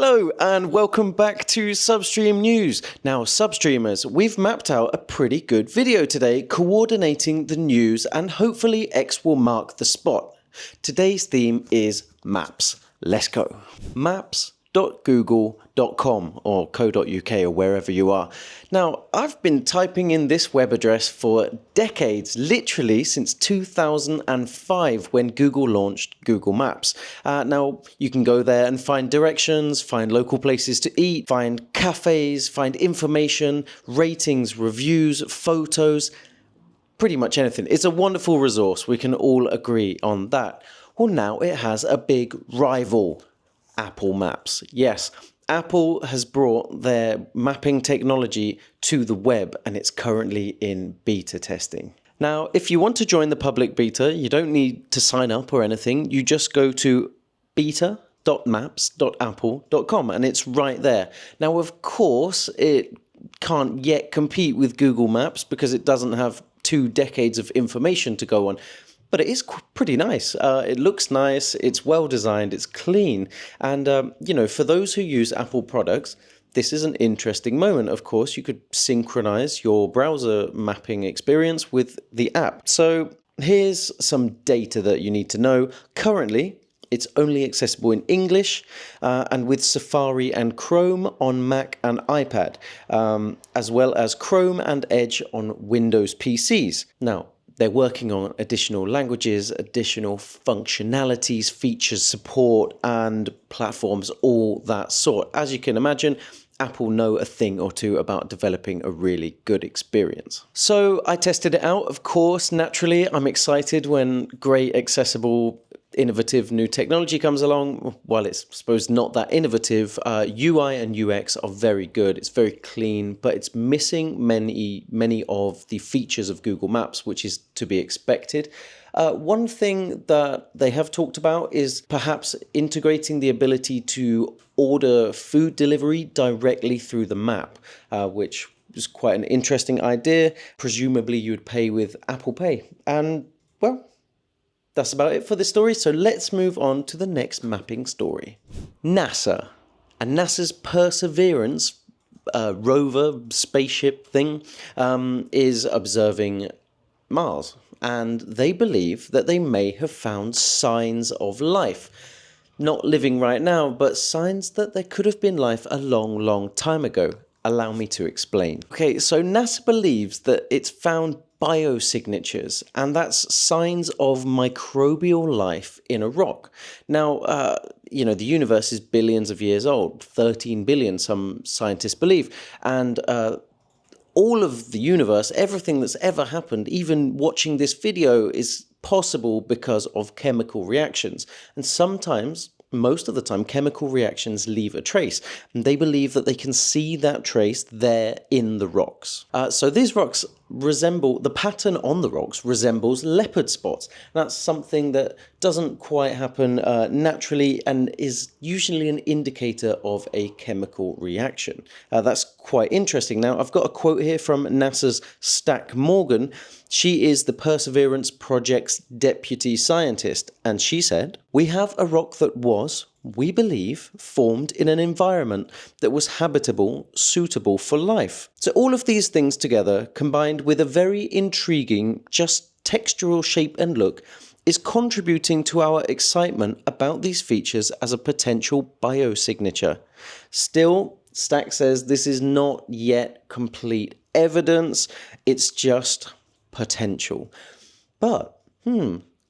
Hello and welcome back to Substream News. Now Substreamers, we've mapped out a pretty good video today coordinating the news and hopefully X will mark the spot. Today's theme is maps. Let's go. Maps.google.com or co.uk or wherever you are. Now, I've been typing in this web address for decades, literally since 2005 when Google launched Google Maps. Now, you can go there and find directions, find local places to eat, find cafes, find information, ratings, reviews, photos, pretty much anything. It's a wonderful resource. We can all agree on that. Well, now it has a big rival. Apple Maps. Yes, Apple has brought their mapping technology to the web and it's currently in beta testing. Now, if you want to join the public beta, you don't need to sign up or anything. You just go to beta.maps.apple.com and it's right there. Now, of course, it can't yet compete with Google Maps because it doesn't have 2 decades of information to go on. But it is pretty nice. It looks nice, it's well designed, it's clean. And, for those who use Apple products, this is an interesting moment. Of course, you could synchronize your browser mapping experience with the app. So here's some data that you need to know. Currently, it's only accessible in English and with Safari and Chrome on Mac and iPad, as well as Chrome and Edge on Windows PCs. Now, they're working on additional languages, additional functionalities, features, support, and platforms, all that sort. As you can imagine, Apple know a thing or two about developing a really good experience. So I tested it out, of course. Naturally, I'm excited when great, accessible, innovative new technology comes along. While it's supposed not that innovative, UI and UX are very good. It's very clean, but it's missing many of the features of Google Maps, which is to be expected. One thing that they have talked about is perhaps integrating the ability to order food delivery directly through the map, which is quite an interesting idea. Presumably you would pay with Apple Pay. And, well, that's about it for this story, so let's move on to the next mapping story. NASA and NASA's Perseverance rover spaceship thing is observing Mars, and they believe that they may have found signs of life. Not living right now, but signs that there could have been life a long time ago. Allow me to explain. Okay, so NASA believes that it's found biosignatures, and that's signs of microbial life in a rock. Now, the universe is billions of years old, 13 billion, some scientists believe, and all of the universe, everything that's ever happened, even watching this video, is possible because of chemical reactions. And sometimes, most of the time, chemical reactions leave a trace. And they believe that they can see that trace there in the rocks. So these rocks the pattern on the rocks resembles leopard spots. That's something that doesn't quite happen naturally and is usually an indicator of a chemical reaction. That's quite interesting. Now, I've got a quote here from NASA's Stack Morgan. She is the Perseverance Project's deputy scientist, and she said, "We have a rock that was, we believe, formed in an environment that was habitable, suitable for life." So all of these things together, combined with a very intriguing, just textural shape and look, is contributing to our excitement about these features as a potential biosignature. Still, Stack says this is not yet complete evidence, it's just potential. But,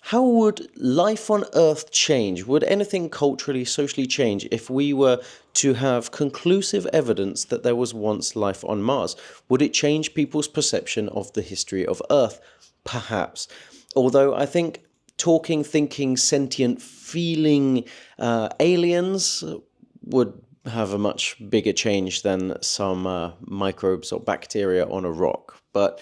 how would life on Earth change? Would anything culturally, socially change if we were to have conclusive evidence that there was once life on Mars? Would it change people's perception of the history of Earth? Perhaps. Although I think talking, thinking, sentient, feeling aliens would have a much bigger change than some microbes or bacteria on a rock. But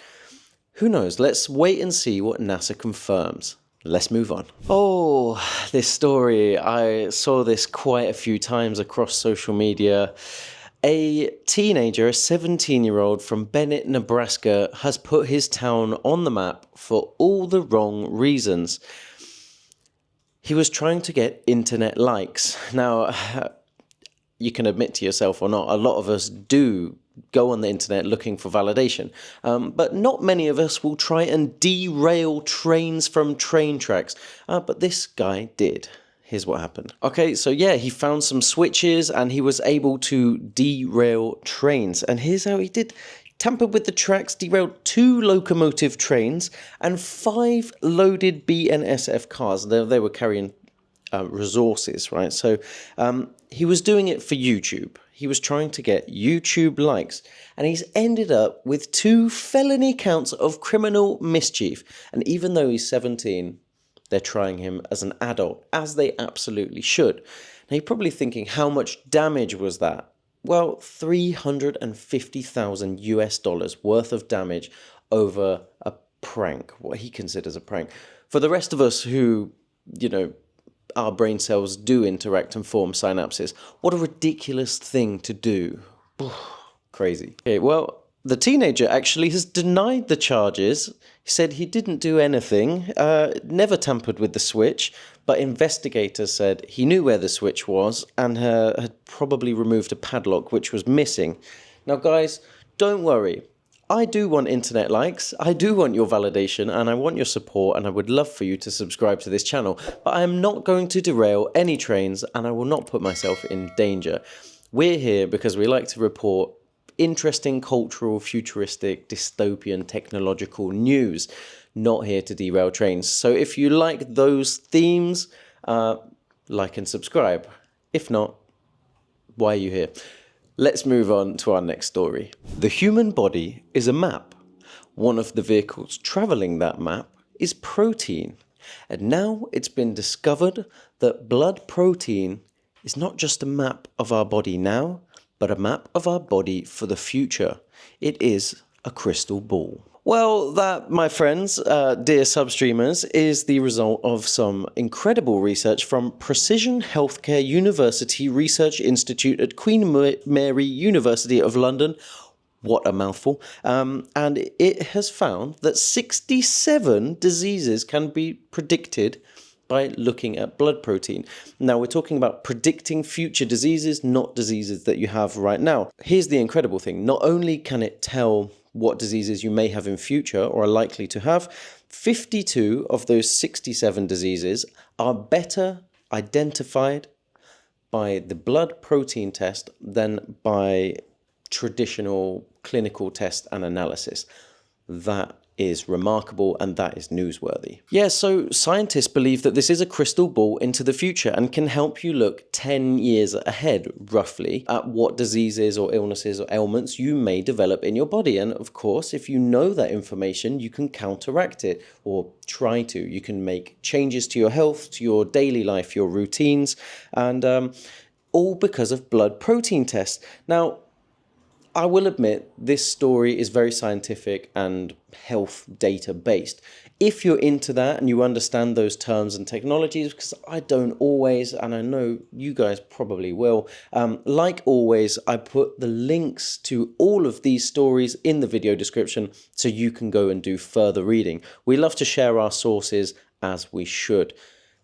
who knows? Let's wait and see what NASA confirms. Let's move on. Oh, this story. I saw this quite a few times across social media. A teenager, a 17-year-old from Bennett, Nebraska, has put his town on the map for all the wrong reasons. He was trying to get internet likes. Now, you can admit to yourself or not, a lot of us do go on the internet looking for validation. But not many of us will try and derail trains from train tracks. But this guy did. Here's what happened. Okay, so yeah, he found some switches and he was able to derail trains. And here's how he did. Tampered with the tracks, derailed 2 locomotive trains and 5 loaded BNSF cars. They were carrying resources, right? So he was doing it for YouTube. He was trying to get YouTube likes, and he's ended up with 2 felony counts of criminal mischief. And even though he's 17, they're trying him as an adult, as they absolutely should. Now you're probably thinking, how much damage was that? Well, $350,000 US worth of damage over a prank, what he considers a prank. For the rest of us who, our brain cells do interact and form synapses, what a ridiculous thing to do. Crazy. Okay, well, the teenager actually has denied the charges. He said he didn't do anything, never tampered with the switch, but investigators said he knew where the switch was and had probably removed a padlock which was missing. Now guys, don't worry. I do want internet likes, I do want your validation, and I want your support, and I would love for you to subscribe to this channel, but I am not going to derail any trains, and I will not put myself in danger. We're here because we like to report interesting, cultural, futuristic, dystopian, technological news, not here to derail trains. So if you like those themes, like and subscribe. If not, why are you here? Let's move on to our next story. The human body is a map. One of the vehicles traveling that map is protein. And now it's been discovered that blood protein is not just a map of our body now, but a map of our body for the future. It is a crystal ball. Well, that, my friends, dear substreamers, is the result of some incredible research from Precision Healthcare University Research Institute at Queen Mary University of London. What a mouthful. And it has found that 67 diseases can be predicted by looking at blood protein. Now, we're talking about predicting future diseases, not diseases that you have right now. Here's the incredible thing. Not only can it tell what diseases you may have in future or are likely to have, 52 of those 67 diseases are better identified by the blood protein test than by traditional clinical test and analysis. That is remarkable and that is newsworthy. Yeah, so scientists believe that this is a crystal ball into the future and can help you look 10 years ahead, roughly, at what diseases or illnesses or ailments you may develop in your body. And of course, if you know that information, you can counteract it or try to. You can make changes to your health, to your daily life, your routines, and all because of blood protein tests. Now, I will admit this story is very scientific and health data based. If you're into that and you understand those terms and technologies, because I don't always, and I know you guys probably will, like always, I put the links to all of these stories in the video description so you can go and do further reading. We love to share our sources as we should.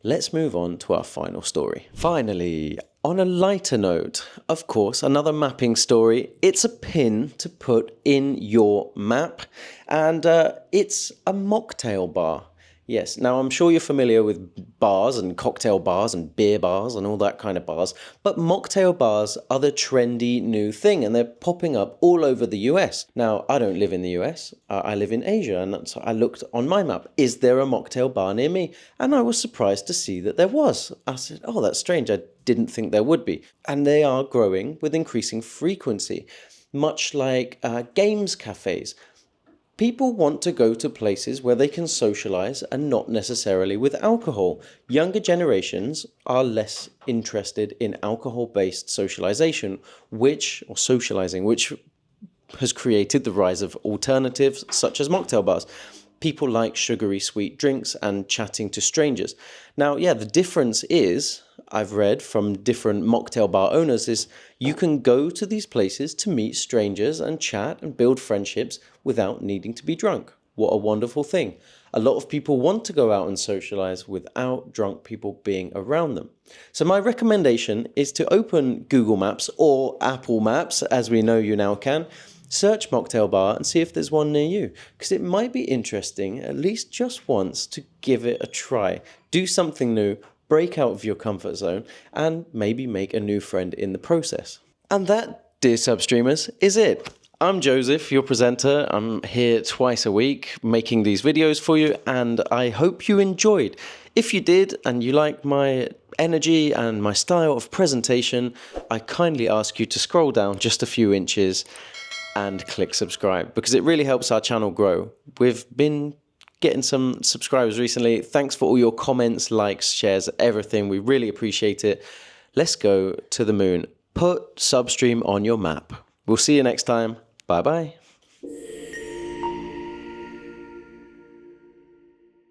Let's move on to our final story. Finally, on a lighter note, of course, another mapping story. It's a pin to put in your map, and it's a mocktail bar. Yes, now I'm sure you're familiar with bars and cocktail bars and beer bars and all that kind of bars, but mocktail bars are the trendy new thing and they're popping up all over the US. Now, I don't live in the US, I live in Asia, and so I looked on my map, is there a mocktail bar near me? And I was surprised to see that there was. I said, oh, that's strange, I didn't think there would be. And they are growing with increasing frequency, much like games cafes. People want to go to places where they can socialize and not necessarily with alcohol. Younger generations are less interested in alcohol-based socialization, which has created the rise of alternatives such as mocktail bars. People like sugary sweet drinks and chatting to strangers. Now, yeah, the difference is, I've read from different mocktail bar owners, is you can go to these places to meet strangers and chat and build friendships without needing to be drunk. What a wonderful thing. A lot of people want to go out and socialize without drunk people being around them. So my recommendation is to open Google Maps or Apple Maps, as we know you now can, search Mocktail Bar and see if there's one near you, because it might be interesting, at least just once, to give it a try. Do something new, break out of your comfort zone, and maybe make a new friend in the process. And that, dear substreamers, is it. I'm Joseph, your presenter. I'm here twice a week making these videos for you, and I hope you enjoyed. If you did and you like my energy and my style of presentation, I kindly ask you to scroll down just a few inches and click subscribe, because it really helps our channel grow. We've been getting some subscribers recently. Thanks for all your comments, likes, shares, everything. We really appreciate it. Let's go to the moon. Put Substream on your map. We'll see you next time. Bye-bye.